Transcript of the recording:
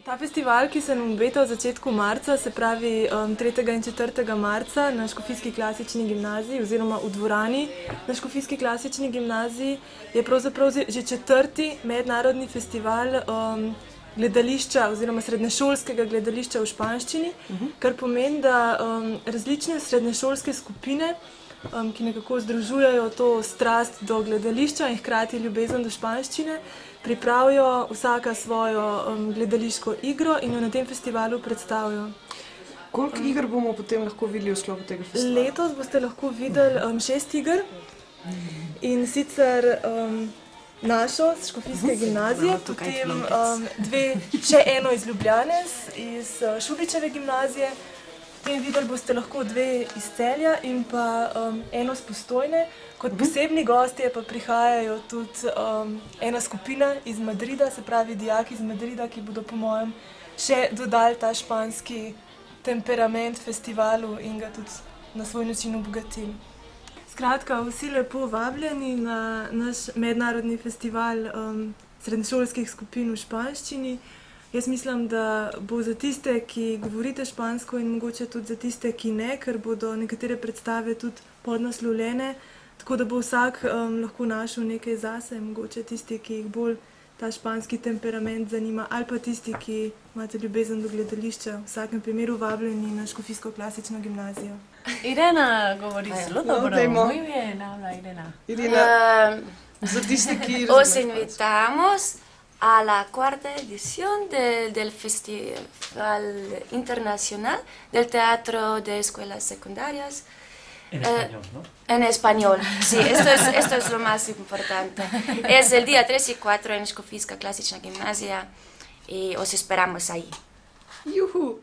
Ta festival, ki se nam obeta v začetku marca, se pravi 3. in 4. marca na Škofijski klasični gimnaziji oziroma v dvorani na Škofijski klasični gimnaziji, je pravzaprav že 4. mednarodni festival gledališča oziroma srednješolskega gledališča v španščini, kar pomeni, da različne srednješolske skupine, ki nekako združujejo to strast do gledališča in hkrati ljubezen do španščine, pripravijo vsaka svojo gledališko igro in jo na tem festivalu predstavijo. Koliko iger bomo potem lahko videli v sklopu tega festivala? Letos boste lahko videli 6 iger in sicer našo z Škofijske gimnazije, potem še eno iz Ljubljane, iz Šubičeve gimnazije, potem videli boste lahko 2 iz Celja in pa eno z Postojne. Kot posebni gostje pa prihajajo tudi ena skupina iz Madrida, se pravi dijaki iz Madrida, ki bodo po mojem še dodali ta španski temperament festivalu in ga tudi na svoj način obogatili. Skratka, vsi lepo vabljeni na naš mednarodni festival srednješolskih skupin v španščini. Jaz mislim, da bo za tiste, ki govorite špansko in mogoče tudi za tiste, ki ne, ker bodo nekatere predstave tudi podnaslovljene, tako da bo vsak lahko našel nekaj zase, mogoče tisti, ki jih bolj ta španski temperament zanima, ali pa tisti, ki imate ljubezen do gledališča, v vsakem primeru vabljeni na Škofijsko klasično gimnazijo. Irena govori zelo dobro. Muy bien, habla Irena. Irena, za tiste, ki Os invitamos a la 4ª edición del Festival Internacional del Teatro de Escuelas Secundarias. En español, ¿no? En español, sí, esto es lo más importante. Es el día 3 y 4 en Škofijska klasična gimnazija y os esperamos ahí. Juhu!